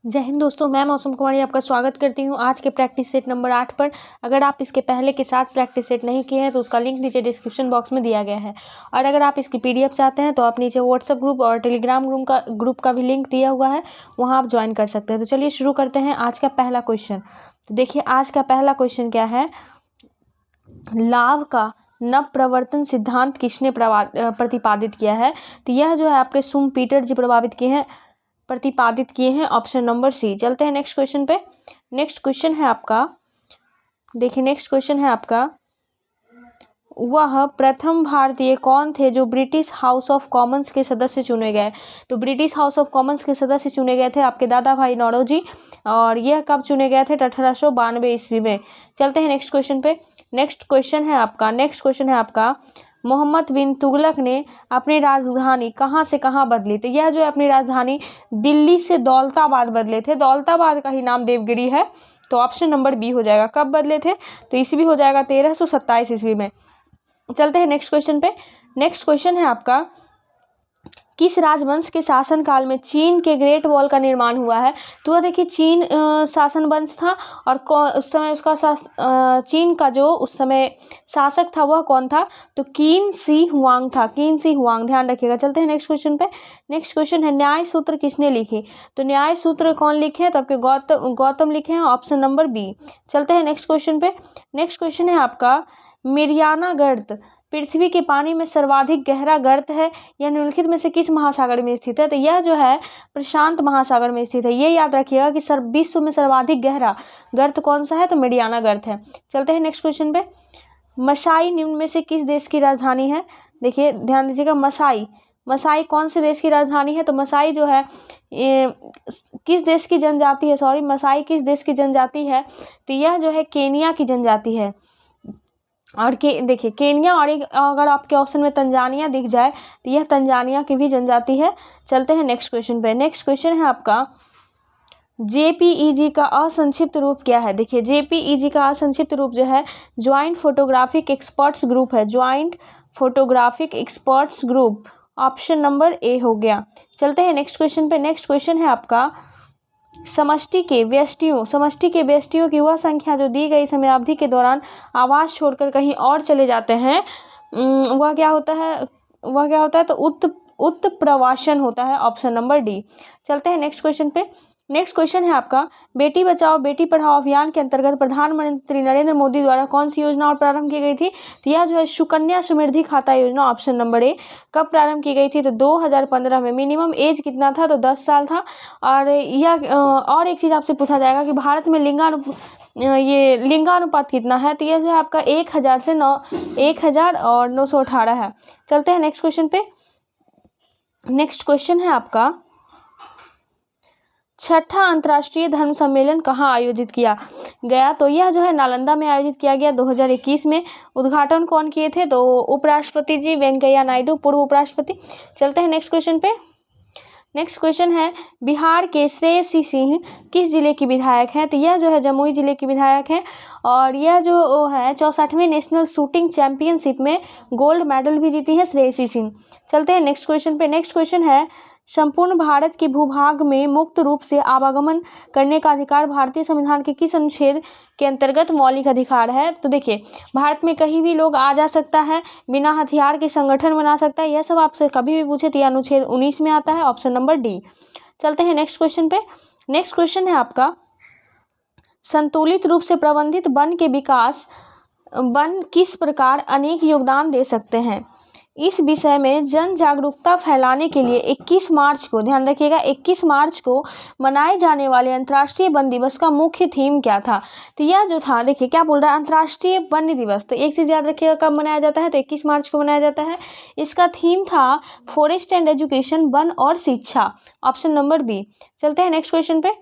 जय हिंद दोस्तों, मैं मौसम कुमारी आपका स्वागत करती हूँ आज के प्रैक्टिस सेट नंबर 8 पर। अगर आप इसके पहले के 7 प्रैक्टिस सेट नहीं किए हैं तो उसका लिंक नीचे डिस्क्रिप्शन बॉक्स में दिया गया है। और अगर आप इसकी पीडीएफ चाहते हैं तो आप नीचे व्हाट्सएप ग्रुप और टेलीग्राम ग्रुप का भी लिंक दिया हुआ है, वहाँ आप ज्वाइन कर सकते हैं। तो चलिए शुरू करते हैं आज का पहला क्वेश्चन। तो देखिए आज का पहला क्वेश्चन क्या है, लाभ का नव प्रवर्तन सिद्धांत किसने प्रतिपादित किया है। तो यह जो है आपके शुम्पीटर जी प्रतिपादित किए हैं, ऑप्शन नंबर सी। चलते हैं नेक्स्ट क्वेश्चन पे। नेक्स्ट क्वेश्चन है आपका, देखिए नेक्स्ट क्वेश्चन है आपका, वह प्रथम भारतीय कौन थे जो ब्रिटिश हाउस ऑफ कॉमन्स के सदस्य चुने गए। तो ब्रिटिश हाउस ऑफ कॉमन्स के सदस्य चुने गए थे आपके दादा भाई नौरोजी, और यह कब चुने गए थे, 1892 ईस्वी में। चलते हैं नेक्स्ट क्वेश्चन पे। नेक्स्ट क्वेश्चन है आपका, मोहम्मद बिन तुगलक ने अपनी राजधानी कहाँ से कहाँ बदली। तो यह जो है अपनी राजधानी दिल्ली से दौलताबाद बदले थे। दौलताबाद का ही नाम देवगिरी है, तो ऑप्शन नंबर बी हो जाएगा। कब बदले थे, तो ईस्वी हो जाएगा 1327 ईस्वी में। चलते हैं नेक्स्ट क्वेश्चन पे। नेक्स्ट क्वेश्चन है आपका, किस राजवंश के शासनकाल में चीन के ग्रेट वॉल का निर्माण हुआ है। तो वह देखिए चीन शासन वंश था, और उस समय उसका चीन का जो उस समय शासक था वह कौन था, तो किन शी हुआंग था। किन शी हुआंग, ध्यान रखिएगा। चलते हैं नेक्स्ट क्वेश्चन पे। नेक्स्ट क्वेश्चन है, न्याय सूत्र किसने लिखे। तो न्याय सूत्र कौन लिखे हैं, तो आपके गौतम लिखे हैं, ऑप्शन नंबर बी। चलते हैं नेक्स्ट क्वेश्चन पे। नेक्स्ट क्वेश्चन है आपका, मेरियाना गर्त पृथ्वी के पानी में सर्वाधिक गहरा गर्त है, यह निम्नलिखित में से किस महासागर में स्थित है। तो यह जो है प्रशांत महासागर में स्थित है। ये याद रखिएगा कि विश्व में सर्वाधिक गहरा गर्त कौन सा है, तो मेरियाना गर्त है। चलते हैं नेक्स्ट क्वेश्चन पे। मसाई निम्न में से किस देश की राजधानी है। देखिए ध्यान दीजिएगा, मसाई कौन से देश की राजधानी है। तो मसाई जो है किस देश की जनजाति है, मसाई किस देश की जनजाति है, तो यह जो है केनिया की जनजाति है। और देखिए केनिया, और एक अगर आपके ऑप्शन में तंजानिया दिख जाए तो यह तंजानिया की भी जनजाति है। चलते हैं नेक्स्ट क्वेश्चन पे। नेक्स्ट क्वेश्चन है आपका, JPEG का असंक्षिप्त रूप क्या है। देखिए JPEG का असंक्षिप्त रूप जो है ज्वाइंट फोटोग्राफिक एक्सपर्ट्स ग्रुप है। Joint photographic experts group, option number A हो गया। चलते हैं नेक्स्ट क्वेश्चन पे। नेक्स्ट क्वेश्चन है आपका, समष्टि के व्यष्टियों की वह संख्या जो दी गई समयावधि के दौरान आवास छोड़कर कहीं और चले जाते हैं, वह क्या होता है, तो उत्प्रवासन होता है, ऑप्शन नंबर डी। चलते हैं नेक्स्ट क्वेश्चन पे। नेक्स्ट क्वेश्चन है आपका, बेटी बचाओ बेटी पढ़ाओ अभियान के अंतर्गत प्रधानमंत्री नरेंद्र मोदी द्वारा कौन सी योजना और प्रारंभ की गई थी। तो यह जो है सुकन्या समृद्धि खाता योजना, ऑप्शन नंबर ए। कब प्रारंभ की गई थी, तो 2015 में। मिनिमम एज कितना था, तो 10 साल था। और यह और एक चीज़ आपसे पूछा जाएगा कि भारत में लिंगानुपात कितना है। तो यह जो है आपका 1000 और 918 है। चलते हैं नेक्स्ट क्वेश्चन पे। नेक्स्ट क्वेश्चन है आपका, छठा अंतर्राष्ट्रीय धर्म सम्मेलन कहाँ आयोजित किया गया। तो यह जो है नालंदा में आयोजित किया गया 2021 में। उद्घाटन कौन किए थे, तो उपराष्ट्रपति जी वेंकैया नायडू, पूर्व उपराष्ट्रपति। चलते हैं नेक्स्ट क्वेश्चन पे। नेक्स्ट क्वेश्चन है, बिहार के श्रेयसी सिंह किस जिले की विधायक हैं। तो यह जो है जमुई जिले की विधायक हैं, और यह जो है 64वीं नेशनल शूटिंग चैंपियनशिप में गोल्ड मेडल भी जीती है श्रेयसी सिंह। चलते हैं नेक्स्ट क्वेश्चन पे। नेक्स्ट क्वेश्चन है, संपूर्ण भारत के भूभाग में मुक्त रूप से आवागमन करने का अधिकार भारतीय संविधान के किस अनुच्छेद के अंतर्गत मौलिक अधिकार है। तो देखिए भारत में कहीं भी लोग आ जा सकता है, बिना हथियार के संगठन बना सकता है, यह सब आपसे कभी भी पूछे तो यह अनुच्छेद 19 में आता है, ऑप्शन नंबर डी। चलते हैं नेक्स्ट क्वेश्चन पे। नेक्स्ट क्वेश्चन है आपका, संतुलित रूप से प्रबंधित वन किस प्रकार अनेक योगदान दे सकते हैं। इस विषय में जन जागरूकता फैलाने के लिए 21 मार्च को, ध्यान रखिएगा, 21 मार्च को मनाए जाने वाले अंतर्राष्ट्रीय वन दिवस का मुख्य थीम क्या था। तो यह जो था, देखिए क्या बोल रहा है, अंतर्राष्ट्रीय वन दिवस। तो एक चीज़ याद रखिएगा, कब मनाया जाता है, तो 21 मार्च को मनाया जाता है। इसका थीम था फॉरेस्ट एंड एजुकेशन, वन और शिक्षा, ऑप्शन नंबर बी। चलते हैं नेक्स्ट क्वेश्चन पे।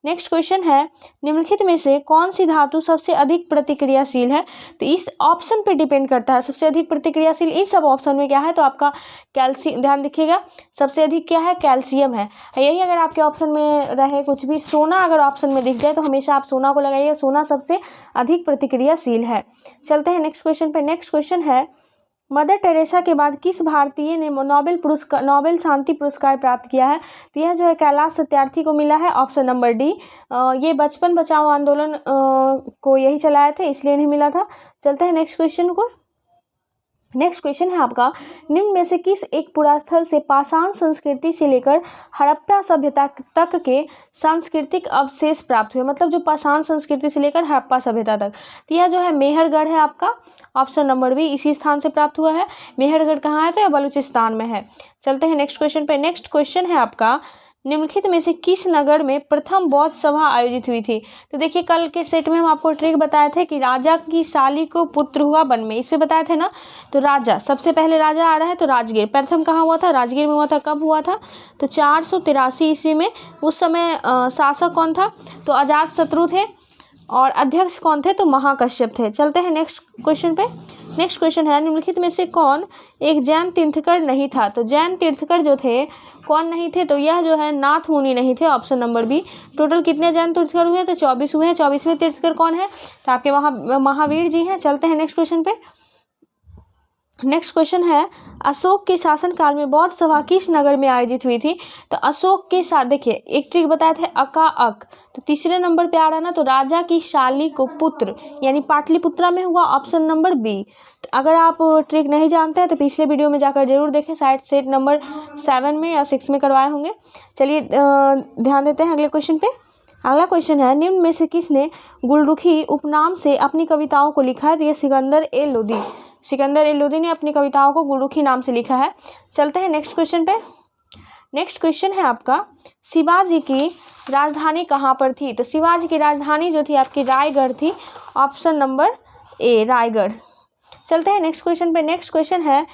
नेक्स्ट क्वेश्चन है, निम्नलिखित में से कौन सी धातु सबसे अधिक प्रतिक्रियाशील है। तो इस ऑप्शन पे डिपेंड करता है, सबसे अधिक प्रतिक्रियाशील इस सब ऑप्शन में क्या है, तो आपका कैल्शियम, ध्यान रखिएगा, सबसे अधिक क्या है, कैल्शियम है। यही अगर आपके ऑप्शन में रहे कुछ भी, सोना अगर ऑप्शन में दिख जाए तो हमेशा आप सोना को लगाइए, सोना सबसे अधिक प्रतिक्रियाशील है। चलते हैं नेक्स्ट क्वेश्चन पे। नेक्स्ट क्वेश्चन है, मदर टेरेसा के बाद किस भारतीय ने नोबेल शांति पुरस्कार प्राप्त किया है? तो यह जो है कैलाश सत्यार्थी को मिला है, ऑप्शन नंबर डी। ये बचपन बचाओ आंदोलन को यही चलाए थे, इसलिए इन्हें मिला था। चलते हैं नेक्स्ट क्वेश्चन को। नेक्स्ट क्वेश्चन है आपका, निम्न में से किस एक पुरास्थल से पाषाण संस्कृति से लेकर हड़प्पा सभ्यता तक के सांस्कृतिक अवशेष प्राप्त हुए? मतलब जो पाषाण संस्कृति से लेकर हड़प्पा सभ्यता तक, तो यह जो है मेहरगढ़ है आपका, ऑप्शन नंबर बी, इसी स्थान से प्राप्त हुआ है। मेहरगढ़ कहाँ है? तो यह बलूचिस्तान में है। चलते हैं नेक्स्ट क्वेश्चन पे। नेक्स्ट क्वेश्चन है आपका, निम्नलिखित में से किस नगर में प्रथम बौद्ध सभा आयोजित हुई थी? तो देखिए कल के सेट में हम आपको ट्रिक बताए थे कि राजा की साली को पुत्र हुआ वन में, इस पे बताए थे ना। तो राजा, सबसे पहले राजा आ रहा है तो राजगीर, प्रथम कहाँ हुआ था? राजगीर में हुआ था। कब हुआ था? तो 483 ईस्वी में। उस समय शासक कौन था? तो अजातशत्रु थे, और अध्यक्ष कौन थे? तो महाकश्यप थे। चलते हैं नेक्स्ट क्वेश्चन पे। नेक्स्ट क्वेश्चन है, निम्नलिखित में से कौन एक जैन तीर्थकर नहीं था? तो जैन तीर्थकर जो थे कौन नहीं थे? तो यह जो है नाथ मुनि नहीं थे, ऑप्शन नंबर बी। टोटल कितने जैन तीर्थकर हुए? तो 24 हुए हैं। 24वें तीर्थकर कौन है? तो आपके महावीर जी हैं। चलते हैं नेक्स्ट क्वेश्चन पे। नेक्स्ट क्वेश्चन है, अशोक के शासनकाल में बौद्ध सभा किस नगर में आयोजित हुई थी? तो अशोक के साथ देखिए एक ट्रिक बताए थे, अका अक, तो तीसरे नंबर पे आ रहा है ना, तो राजा की शाली को पुत्र यानी पाटलिपुत्रा में हुआ, ऑप्शन नंबर बी। अगर आप ट्रिक नहीं जानते हैं तो पिछले वीडियो में जाकर जरूर देखें, शायद सेट नंबर 7 में या 6 में करवाए होंगे। चलिए ध्यान देते हैं अगले क्वेश्चन पे। अगला क्वेश्चन है, निम्न में से किसने गुलरुखी उपनाम से अपनी कविताओं को लिखा है? तो ये सिकंदर ए लोदी ने अपनी कविताओं को गुलरुखी नाम से लिखा है। चलते हैं नेक्स्ट क्वेश्चन पे। नेक्स्ट क्वेश्चन है आपका, शिवाजी की राजधानी कहाँ पर थी? तो शिवाजी की राजधानी जो थी आपकी रायगढ़ थी, ऑप्शन नंबर ए, रायगढ़। चलते हैं नेक्स्ट क्वेश्चन पे। नेक्स्ट क्वेश्चन है,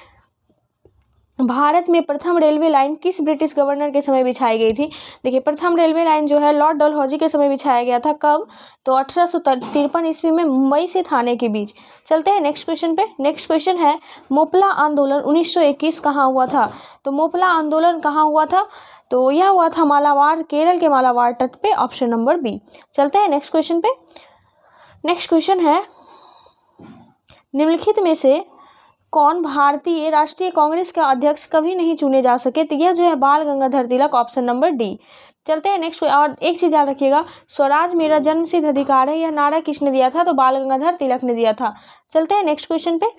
भारत में प्रथम रेलवे लाइन किस ब्रिटिश गवर्नर के समय बिछाई गई थी? देखिए प्रथम रेलवे लाइन जो है लॉर्ड डलहौजी के समय बिछाया गया था। कब? तो 1853 ईस्वी में मुंबई से थाने के बीच। चलते हैं नेक्स्ट क्वेश्चन पे। नेक्स्ट क्वेश्चन है, मोपला आंदोलन 1921 कहाँ हुआ था? तो मोपला आंदोलन कहाँ हुआ था? तो यह हुआ था मालाबार, केरल के मालाबार तट पे, ऑप्शन नंबर बी। चलते हैं नेक्स्ट क्वेश्चन पे। नेक्स्ट क्वेश्चन है, निम्नलिखित में से कौन भारतीय राष्ट्रीय कांग्रेस के अध्यक्ष कभी नहीं चुने जा सके? तो यह जो है बाल Gangadhar Tilak, option number D. चलते हैं नेक्स्ट। और एक चीज़ याद रखिएगा, स्वराज मेरा जन्मसिद्ध अधिकार है, यह नारा किसने दिया था? तो बाल गंगाधर तिलक ने दिया था। चलते हैं नेक्स्ट क्वेश्चन पे।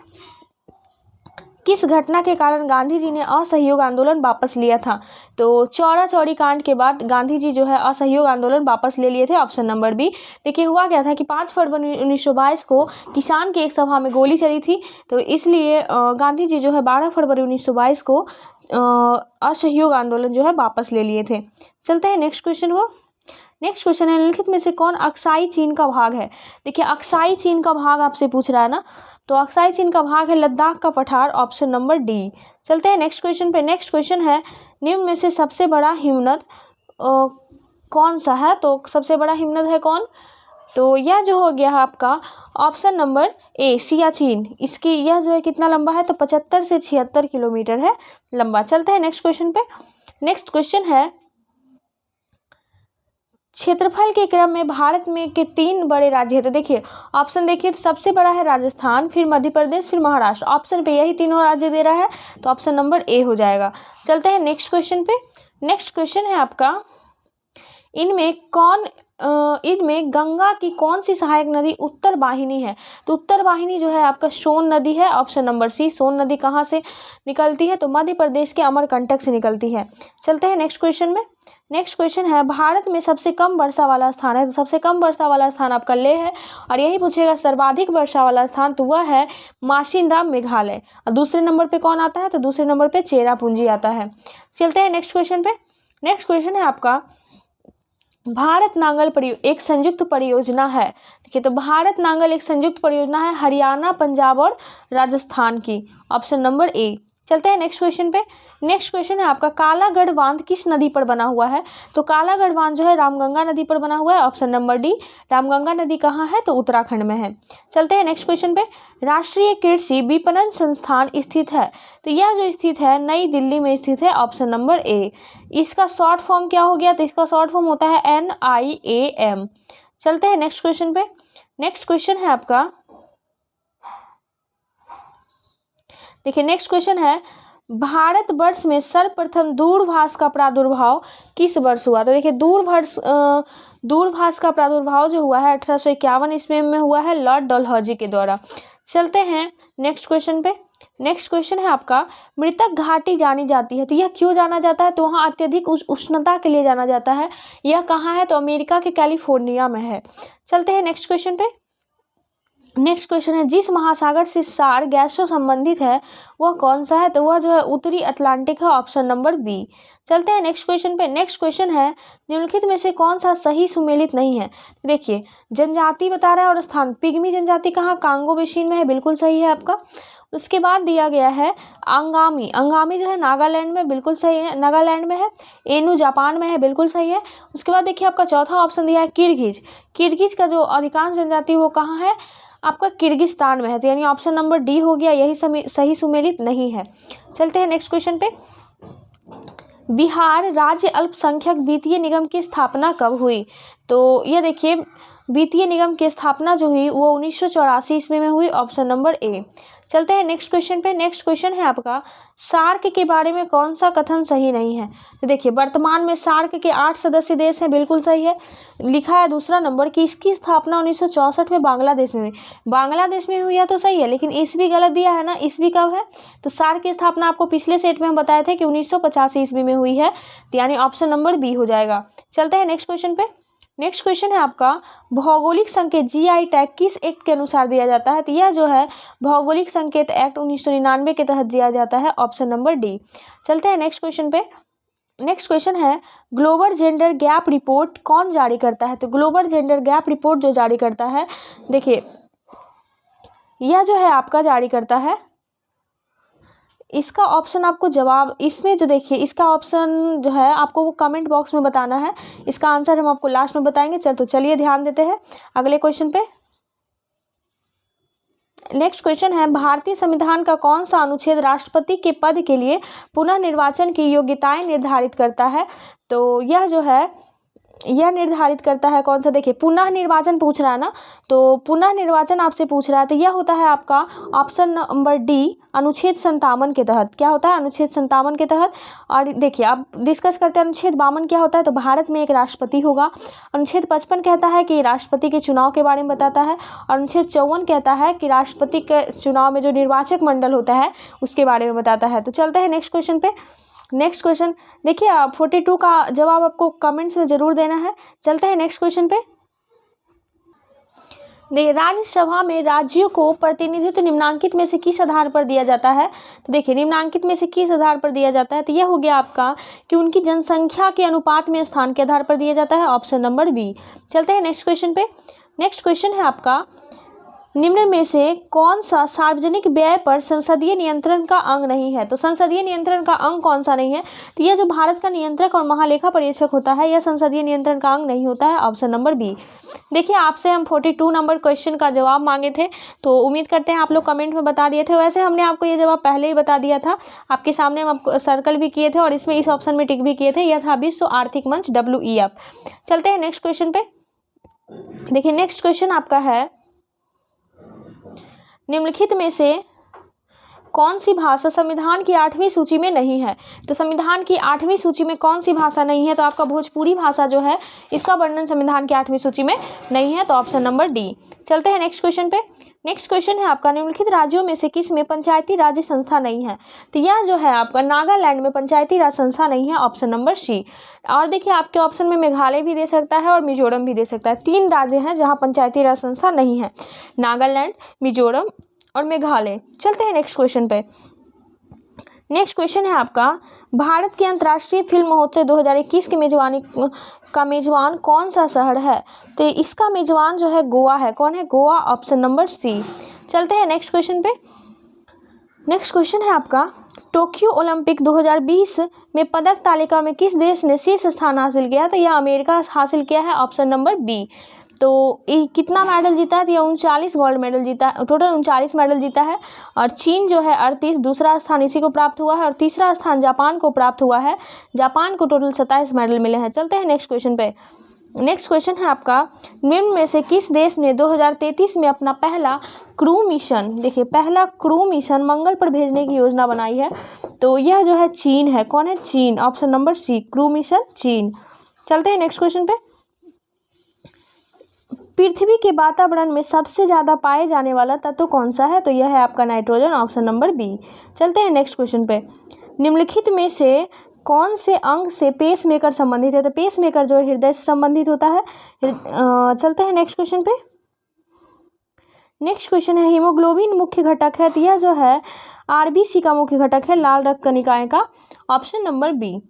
किस घटना के कारण गांधी जी ने असहयोग आंदोलन वापस लिया था? तो चौरा चौरी कांड के बाद गांधी जी जो है असहयोग आंदोलन वापस ले लिए थे, ऑप्शन नंबर बी। देखिए हुआ क्या था कि 5 फरवरी 1922 को किसान की एक सभा में गोली चली थी, तो इसलिए गांधी जी जो है 12 फरवरी 1922 को असहयोग आंदोलन जो है वापस ले लिए थे। चलते हैं नेक्स्ट क्वेश्चन को। नेक्स्ट क्वेश्चन है, निम्नलिखित में से कौन अक्साई चीन का भाग है? देखिए अक्साई चीन का भाग आपसे पूछ रहा है ना, तो अक्साई चीन का भाग है लद्दाख का पठार, ऑप्शन नंबर डी। चलते हैं नेक्स्ट क्वेश्चन पे। नेक्स्ट क्वेश्चन है, निम्न में से सबसे बड़ा हिमनद कौन सा है? तो सबसे बड़ा हिमनद है कौन? तो यह जो हो गया है आपका ऑप्शन नंबर ए, सियाचिन। इसकी यह जो है कितना लंबा है? तो 75 से 76 किलोमीटर है लंबा। चलते हैं नेक्स्ट क्वेश्चन पे। नेक्स्ट क्वेश्चन है, क्षेत्रफल के क्रम में भारत में के 3 बड़े राज्य है? तो देखिए ऑप्शन देखिए, तो सबसे बड़ा है राजस्थान, फिर मध्य प्रदेश, फिर महाराष्ट्र। ऑप्शन पे यही तीनों राज्य दे रहा है, तो ऑप्शन नंबर ए हो जाएगा। चलते हैं नेक्स्ट क्वेश्चन पे। नेक्स्ट क्वेश्चन है आपका, इनमें गंगा की कौन सी सहायक नदी उत्तर वाहिनी है? तो उत्तर वाहिनी जो है आपका सोन नदी है, ऑप्शन नंबर सी। सोन नदी कहाँ से निकलती है? तो मध्य प्रदेश के अमरकंटक से निकलती है। चलते हैं नेक्स्ट क्वेश्चन में। नेक्स्ट क्वेश्चन है, भारत में सबसे कम वर्षा वाला स्थान है? तो सबसे कम वर्षा वाला स्थान आपका लेह है, और यही पूछेगा सर्वाधिक वर्षा वाला स्थान, तो वह है माशिनराम, मेघालय। और दूसरे नंबर पे कौन आता है? तो दूसरे नंबर पे चेरापूंजी आता है। चलते हैं नेक्स्ट क्वेश्चन पे। नेक्स्ट क्वेश्चन है आपका, भारत नांगल एक संयुक्त परियोजना है। देखिए तो भारत नांगल एक संयुक्त परियोजना है हरियाणा, पंजाब और राजस्थान की, ऑप्शन नंबर ए। चलते हैं नेक्स्ट क्वेश्चन पे। नेक्स्ट क्वेश्चन है आपका, कालागढ़ बांध किस नदी पर बना हुआ है? तो कालागढ़ बांध जो है रामगंगा नदी पर बना हुआ है, ऑप्शन नंबर डी। रामगंगा नदी कहाँ है? तो उत्तराखंड में है। चलते हैं नेक्स्ट क्वेश्चन पे। राष्ट्रीय कृषि विपणन संस्थान स्थित है? तो यह जो स्थित है नई दिल्ली में स्थित है, ऑप्शन नंबर ए। इसका शॉर्ट फॉर्म क्या हो गया? तो इसका शॉर्ट फॉर्म होता है NIAM। चलते हैं नेक्स्ट क्वेश्चन पे। नेक्स्ट क्वेश्चन है आपका, देखिए नेक्स्ट क्वेश्चन है, भारतवर्ष में सर्वप्रथम दूरभाष का प्रादुर्भाव किस वर्ष हुआ? तो देखिए दूरभाष का प्रादुर्भाव जो हुआ है 1851 ईस्वी में हुआ है लॉर्ड डलहौजी के द्वारा। चलते हैं नेक्स्ट क्वेश्चन पे। नेक्स्ट क्वेश्चन है आपका, मृतक घाटी जानी जाती है तो यह क्यों जाना जाता है? तो वहाँ अत्यधिक उष्णता के लिए जाना जाता है। यह कहाँ है? तो अमेरिका के कैलिफोर्निया में है। चलते हैं नेक्स्ट क्वेश्चन पे। नेक्स्ट क्वेश्चन है, जिस महासागर से सार गैसों संबंधित है वह कौन सा है? तो वह जो है उत्तरी अटलांटिक है, ऑप्शन नंबर बी। चलते हैं नेक्स्ट क्वेश्चन पे। नेक्स्ट क्वेश्चन है, निम्नलिखित में से कौन सा सही सुमेलित नहीं है? देखिए जनजाति बता रहा है और स्थान, पिग्मी जनजाति कहाँ? कांगो बेसिन में है, बिल्कुल सही है आपका। उसके बाद दिया गया है अंगामी, अंगामी जो है नागालैंड में, बिल्कुल सही है, नागालैंड में है। एनु जापान में है, बिल्कुल सही है। उसके बाद देखिए आपका चौथा ऑप्शन दिया है किर्गिज, किर्गिज का जो अधिकांश जनजाति वो कहाँ है? आपका किर्गिस्तान में है। तो यानी ऑप्शन नंबर डी हो गया, यही सही सुमेलित नहीं है। चलते हैं नेक्स्ट क्वेश्चन पे। बिहार राज्य अल्पसंख्यक वित्तीय निगम की स्थापना कब हुई? तो ये देखिए वित्तीय निगम की स्थापना जो हुई वो 1984 ईस्वी में हुई, ऑप्शन नंबर ए। चलते हैं नेक्स्ट क्वेश्चन पे। नेक्स्ट क्वेश्चन है आपका, सार्क के बारे में कौन सा कथन सही नहीं है? तो देखिए वर्तमान में सार्क के 8 सदस्य देश हैं, बिल्कुल सही है। लिखा है दूसरा नंबर कि इसकी स्थापना 1964 में बांग्लादेश में हुई। बांग्लादेश में हुई है तो सही है, लेकिन ईस्वी गलत दिया है ना, ईस्वी कब है? तो सार्क की स्थापना आपको पिछले सेट में हम बताए थे कि 1985 ईस्वी में हुई है, तो यानी ऑप्शन नंबर बी हो जाएगा। चलते हैं नेक्स्ट क्वेश्चन पे। नेक्स्ट क्वेश्चन है आपका, भौगोलिक संकेत जीआई टैग किस एक्ट के अनुसार दिया जाता है? तो यह जो है भौगोलिक संकेत एक्ट 1999 के तहत दिया जाता है, ऑप्शन नंबर डी। चलते हैं नेक्स्ट क्वेश्चन पे। नेक्स्ट क्वेश्चन है, ग्लोबल जेंडर गैप रिपोर्ट कौन जारी करता है? तो ग्लोबल जेंडर गैप रिपोर्ट जो जारी करता है, देखिए यह जो है आपका जारी करता है, इसका ऑप्शन आपको जवाब इसमें जो देखिए इसका ऑप्शन जो है आपको वो कमेंट बॉक्स में बताना है। इसका आंसर हम आपको लास्ट में बताएंगे। चलिए ध्यान देते हैं अगले क्वेश्चन पे। नेक्स्ट क्वेश्चन है, भारतीय संविधान का कौन सा अनुच्छेद राष्ट्रपति के पद के लिए पुनः निर्वाचन की योग्यताएं निर्धारित करता है? तो यह जो है यह निर्धारित करता है कौन सा? देखिए पुनः निर्वाचन पूछ रहा है ना, तो पुनः निर्वाचन आपसे पूछ रहा है, तो यह होता है आपका ऑप्शन नंबर डी, अनुच्छेद 57 के तहत। क्या होता है? अनुच्छेद 57 के तहत। और देखिए अब डिस्कस करते हैं अनुच्छेद 52 क्या होता है। तो भारत में एक राष्ट्रपति होगा। अनुच्छेद 55 कहता है कि राष्ट्रपति के चुनाव के बारे में बताता है। और अनुच्छेद 54 कहता है कि राष्ट्रपति के चुनाव में जो निर्वाचक मंडल होता है उसके बारे में बताता है। तो चलते हैं नेक्स्ट क्वेश्चन पे। नेक्स्ट क्वेश्चन देखिए 42 का जवाब आपको कमेंट्स में जरूर देना है। चलते हैं नेक्स्ट क्वेश्चन पे। देखिए राज्यसभा में राज्यों को प्रतिनिधित्व निम्नांकित में से किस आधार पर दिया जाता है? तो देखिए निम्नांकित में से किस आधार पर दिया जाता है? तो यह हो गया आपका कि उनकी जनसंख्या के अनुपात में स्थान के आधार पर दिया जाता है, ऑप्शन नंबर बी। चलते हैं नेक्स्ट क्वेश्चन पे। नेक्स्ट क्वेश्चन है आपका, निम्न में से कौन सा सार्वजनिक व्यय पर संसदीय नियंत्रण का अंग नहीं है? तो संसदीय नियंत्रण का अंग कौन सा नहीं है? तो यह जो भारत का नियंत्रक और महालेखा परीक्षक होता है यह संसदीय नियंत्रण का अंग नहीं होता है, ऑप्शन नंबर बी। देखिए आपसे हम 42 नंबर क्वेश्चन का जवाब मांगे थे, तो उम्मीद करते हैं आप लोग कमेंट में बता दिए थे। वैसे हमने आपको ये जवाब पहले ही बता दिया था, आपके सामने हम आपको सर्कल भी किए थे और इसमें इस ऑप्शन में टिक भी किए थे। यह था विश्व आर्थिक मंच WEF। चलते हैं नेक्स्ट क्वेश्चन पे। देखिए नेक्स्ट क्वेश्चन आपका है, निम्नलिखित में से कौन सी भाषा संविधान की 8वीं सूची में नहीं है? तो संविधान की 8वीं सूची में कौन सी भाषा नहीं है? तो आपका भोजपुरी भाषा जो है इसका वर्णन संविधान की 8वीं सूची में नहीं है, तो ऑप्शन नंबर डी। चलते हैं नेक्स्ट क्वेश्चन पे। नेक्स्ट क्वेश्चन है आपका, निम्नलिखित राज्यों में से किस में पंचायती राज संस्था नहीं है? तो यह जो है आपका नागालैंड में पंचायती राज संस्था नहीं है, ऑप्शन नंबर सी। और देखिए आपके ऑप्शन में मेघालय भी दे सकता है और मिजोरम भी दे सकता है। 3 राज्य हैं जहाँ पंचायती राज संस्था नहीं है, नागालैंड, मिजोरम और मेघालय। चलते हैं नेक्स्ट क्वेश्चन पे। नेक्स्ट क्वेश्चन है आपका, भारत के अंतर्राष्ट्रीय फिल्म महोत्सव 2021 की मेजबानी का मेजबान कौन सा शहर है? तो इसका मेजबान जो है गोवा है। कौन है? Goa, option number C. चलते हैं नेक्स्ट क्वेश्चन पे। नेक्स्ट क्वेश्चन है आपका, टोक्यो ओलंपिक 2020 में पदक तालिका में किस देश ने शीर्ष स्थान हासिल किया? तो यह अमेरिका हासिल किया है, ऑप्शन नंबर बी। तो ये कितना मेडल जीता है? तो यह 39 गोल्ड मेडल जीता है, टोटल 39 मेडल जीता है। और चीन जो है 38, दूसरा स्थान इसी को प्राप्त हुआ है। और तीसरा स्थान जापान को प्राप्त हुआ है। जापान को टोटल 27 मेडल मिले हैं। चलते हैं नेक्स्ट क्वेश्चन पे। नेक्स्ट क्वेश्चन है आपका, निम्न में से किस देश ने 2033 में अपना पहला क्रू मिशन, देखिए पहला क्रू मिशन मंगल पर भेजने की योजना बनाई है? तो यह जो है चीन है। कौन है? चीन। Option number C, crew mission चीन। चलते हैं नेक्स्ट क्वेश्चन पे। पृथ्वी के वातावरण में सबसे ज़्यादा पाए जाने वाला तत्व कौन सा है? तो यह है आपका नाइट्रोजन। Option number B. चलते हैं नेक्स्ट क्वेश्चन पे। निम्नलिखित में से कौन से अंग से पेस मेकर संबंधित है? तो पेस मेकर जो है हृदय से संबंधित होता है। चलते हैं नेक्स्ट क्वेश्चन पे। नेक्स्ट क्वेश्चन है, हीमोग्लोबिन मुख्य घटक है? तो यह जो है आरबीसी का मुख्य घटक है, लाल रक्त कणिकाएं का। Option number B.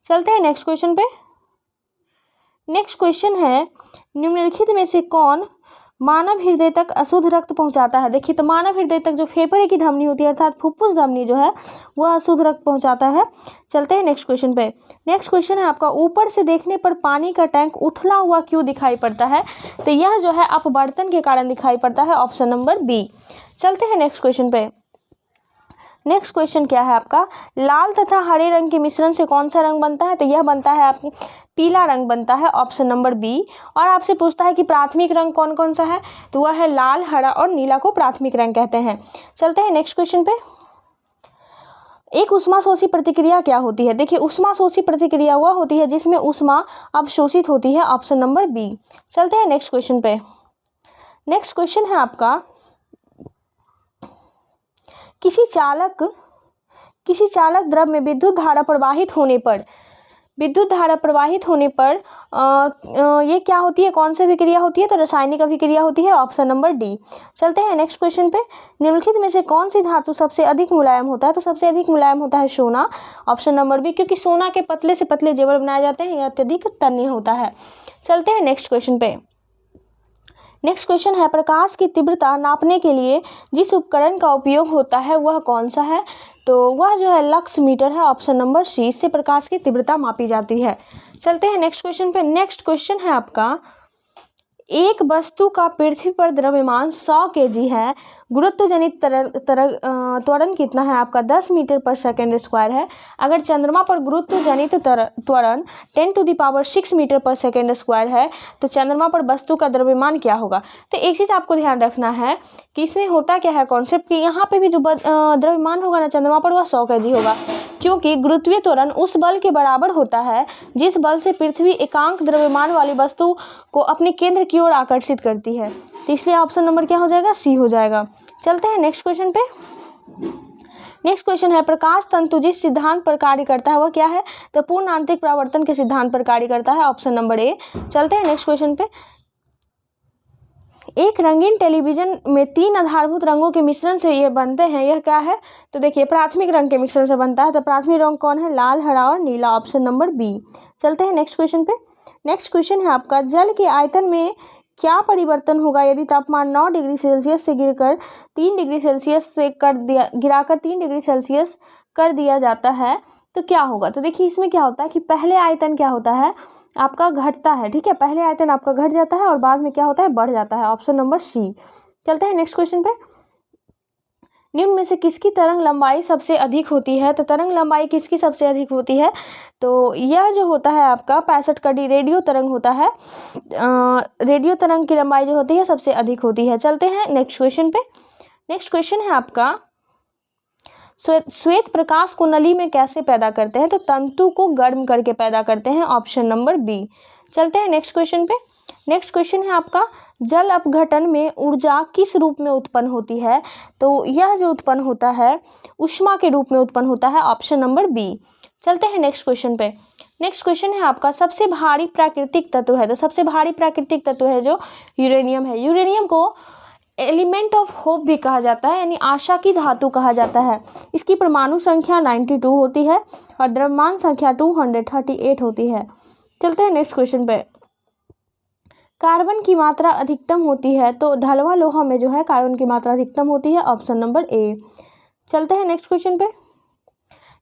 चलते हैं नेक्स्ट क्वेश्चन पे। नेक्स्ट क्वेश्चन है, निम्नलिखित में से कौन मानव हृदय तक अशुद्ध रक्त पहुंचाता है? देखिए तो मानव हृदय तक जो फेफड़े की धमनी होती है अर्थात फुफ्फुस धमनी जो है वह अशुद्ध रक्त पहुंचाता है। चलते हैं नेक्स्ट क्वेश्चन पे। नेक्स्ट क्वेश्चन है आपका, ऊपर से देखने पर पानी का टैंक उथला हुआ क्यों दिखाई पड़ता है? तो यह जो है अपवर्तन के कारण दिखाई पड़ता है। Option number B. चलते हैं नेक्स्ट क्वेश्चन पे। नेक्स्ट क्वेश्चन क्या है आपका, लाल तथा हरे रंग के मिश्रण से कौन सा रंग बनता है? तो यह बनता है आपको पीला रंग बनता है। Option number B. और आपसे पूछता है कि प्राथमिक रंग कौन कौन सा है? तो वह है लाल, हरा और नीला को प्राथमिक रंग कहते हैं। चलते हैं नेक्स्ट क्वेश्चन पे। एक ऊष्माशोषी प्रतिक्रिया क्या होती है? देखिए ऊष्माशोषी प्रतिक्रिया वह होती है जिसमें ऊष्मा अवशोषित होती है। Option number B. चलते हैं नेक्स्ट क्वेश्चन पे। नेक्स्ट क्वेश्चन है आपका, किसी चालक द्रव में विद्युत धारा प्रवाहित होने पर ये क्या होती है? कौन सी अभिक्रिया होती है? तो रासायनिक अभिक्रिया होती है। Option number D. चलते हैं नेक्स्ट क्वेश्चन पे। निम्नलिखित में से कौन सी धातु सबसे अधिक मुलायम होता है? तो सबसे अधिक मुलायम होता है सोना। ऑप्शन नंबर बी, क्योंकि सोना के पतले से पतले जेवर बनाए जाते हैं, यह अत्यधिक तन्य होता है। चलते हैं नेक्स्ट क्वेश्चन पे। नेक्स्ट क्वेश्चन है, प्रकाश की तीव्रता नापने के लिए जिस उपकरण का उपयोग होता है वह कौन सा है? तो वह जो है लक्स मीटर है। ऑप्शन नंबर सी, इससे प्रकाश की तीव्रता मापी जाती है। चलते हैं नेक्स्ट क्वेश्चन पे। नेक्स्ट क्वेश्चन है आपका, एक वस्तु का पृथ्वी पर द्रव्यमान 100 kg है, गुरुत्व जनित त्वरण कितना है आपका? 10 मीटर पर सेकेंड स्क्वायर है। अगर चंद्रमा पर गुरुत्व जनित त्वरण 10⁶ मीटर पर सेकेंड स्क्वायर है तो चंद्रमा पर वस्तु का द्रव्यमान क्या होगा? तो एक चीज़ आपको ध्यान रखना है कि इसमें होता क्या है कॉन्सेप्ट, कि यहाँ पे भी जो द्रव्यमान होगा ना चंद्रमा पर वह 100 kg होगा, क्योंकि गुरुत्वीय त्वरण उस बल के बराबर होता है जिस बल से पृथ्वी एकांक द्रव्यमान वाली वस्तु को अपने केंद्र की ओर आकर्षित करती है। तो इसलिए ऑप्शन नंबर क्या हो जाएगा? सी हो जाएगा। चलते हैं नेक्स्ट क्वेश्चन पे। नेक्स्ट क्वेश्चन है, प्रकाश तंतु जिस सिद्धांत पर कार्य करता है वह क्या है? तो पूर्ण आंतरिक परावर्तन के सिद्धांत पर कार्य करता है। Option number A. चलते हैं नेक्स्ट क्वेश्चन पे। एक रंगीन टेलीविजन में 3 आधारभूत रंगों के मिश्रण से ये बनते हैं, यह क्या है? तो देखिए प्राथमिक रंग के मिश्रण से बनता है। तो प्राथमिक रंग कौन है? लाल, हरा और नीला। Option number B. चलते हैं नेक्स्ट क्वेश्चन पे। नेक्स्ट क्वेश्चन है आपका, जल के आयतन में क्या परिवर्तन होगा यदि तापमान 9 डिग्री सेल्सियस से गिराकर 3 डिग्री सेल्सियस कर दिया जाता है तो क्या होगा? तो देखिए इसमें क्या होता है कि पहले आयतन क्या होता है आपका? घटता है। ठीक है, पहले आयतन आपका घट जाता है और बाद में क्या होता है? बढ़ जाता है। Option number C. चलते हैं नेक्स्ट क्वेश्चन पे। निम्न में से किसकी तरंग लंबाई सबसे अधिक होती है? तो तरंग लंबाई किसकी सबसे अधिक होती है? तो यह जो होता है आपका 65 कड़ी रेडियो तरंग होता है। रेडियो तरंग की लंबाई जो होती है सबसे अधिक होती है। चलते हैं नेक्स्ट क्वेश्चन पे। नेक्स्ट क्वेश्चन है आपका, श्वेत प्रकाश को नली में कैसे पैदा करते हैं? तो तंतु को गर्म करके पैदा करते हैं। Option number B. चलते हैं नेक्स्ट क्वेश्चन पे। नेक्स्ट क्वेश्चन है आपका, जल अपघटन में ऊर्जा किस रूप में उत्पन्न होती है? तो यह जो उत्पन्न होता है ऊष्मा के रूप में उत्पन्न होता है। Option number B. चलते हैं नेक्स्ट क्वेश्चन पे। नेक्स्ट क्वेश्चन है आपका, सबसे भारी प्राकृतिक तत्व है? तो सबसे भारी प्राकृतिक तत्व है जो यूरेनियम है। यूरेनियम को एलिमेंट ऑफ होप भी कहा जाता है, यानी आशा की धातु कहा जाता है। इसकी परमाणु संख्या 92 होती है और द्रव्यमान संख्या 238 होती है। चलते हैं नेक्स्ट क्वेश्चन पे। कार्बन की मात्रा अधिकतम होती है तो ढलवां लोहा में जो है कार्बन की मात्रा अधिकतम होती है। Option number A. चलते हैं नेक्स्ट क्वेश्चन पे।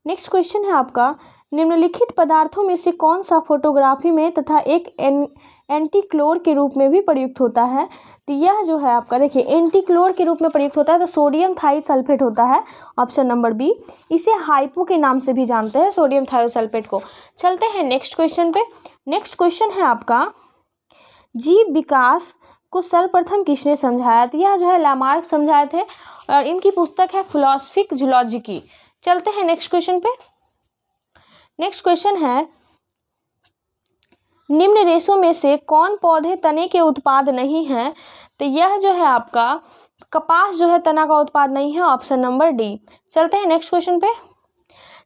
नेक्स्ट क्वेश्चन है आपका, निम्नलिखित पदार्थों में से कौन सा फोटोग्राफी में तथा एक एंटीक्लोर के रूप में भी प्रयुक्त होता है? तो यह जो है आपका देखिए एंटीक्लोर के रूप में प्रयुक्त होता है तो सोडियम थाइसल्फेट होता है। Option number B. इसे हाइपो के नाम से भी जानते हैं, सोडियम थाइसल्फेट को। चलते हैं नेक्स्ट क्वेश्चन पे। नेक्स्ट क्वेश्चन है आपका, जीव विकास को सर्वप्रथम किसने समझाया? तो यह जो है लामार्क समझाए थे और इनकी पुस्तक है फिलोसफिक जूलॉजी की। चलते हैं नेक्स्ट क्वेश्चन पे। नेक्स्ट क्वेश्चन है, निम्न रेशों में से कौन पौधे तने के उत्पाद नहीं है? तो यह जो है आपका कपास जो है तना का उत्पाद नहीं है, ऑप्शन नंबर डी। चलते हैं नेक्स्ट क्वेश्चन पे।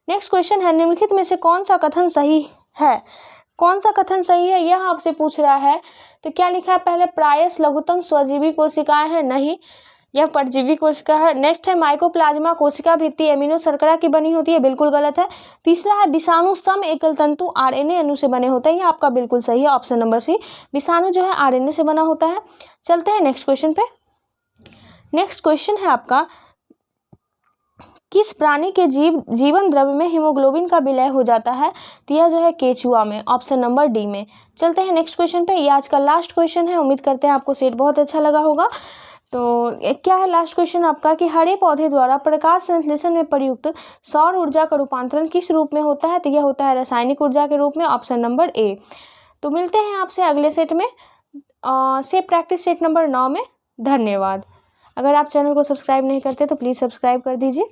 नेक्स्ट क्वेश्चन है, निम्नलिखित में से कौन सा कथन सही है? कौन सा कथन सही है यह आपसे पूछ रहा है। तो क्या लिखा है? पहले प्रायश लघुतम स्वजीवी कोशिकाएं हैं, नहीं, यह परजीवी कोशिका है। नेक्स्ट है माइकोप्लाज्मा कोशिका भित्ति एमिनो शर्करा की बनी होती है, बिल्कुल गलत है। तीसरा है विषाणु सम एकल तंतु आरएनए अणु से बने होते हैं, ये आपका बिल्कुल सही है, ऑप्शन नंबर सी। विषाणु जो है आरएनए से बना होता है। चलते हैं नेक्स्ट क्वेश्चन पे। नेक्स्ट क्वेश्चन है आपका, किस प्राणी के जीवन द्रव्य में हीमोग्लोबिन का विलय हो जाता है? तो यह जो है केचुआ में, ऑप्शन नंबर डी में। चलते हैं नेक्स्ट क्वेश्चन पे। ये आज का लास्ट क्वेश्चन है, उम्मीद करते हैं आपको सेट बहुत अच्छा लगा होगा। तो क्या है लास्ट क्वेश्चन आपका कि हरे पौधे द्वारा प्रकाश संश्लेषण में प्रयुक्त सौर ऊर्जा का रूपांतरण किस रूप में होता है? तो यह होता है रासायनिक ऊर्जा के रूप में, ऑप्शन नंबर ए। तो मिलते हैं आपसे अगले सेट में से प्रैक्टिस सेट नंबर 9 में। धन्यवाद। अगर आप चैनल को सब्सक्राइब नहीं करते तो प्लीज़ सब्सक्राइब कर दीजिए।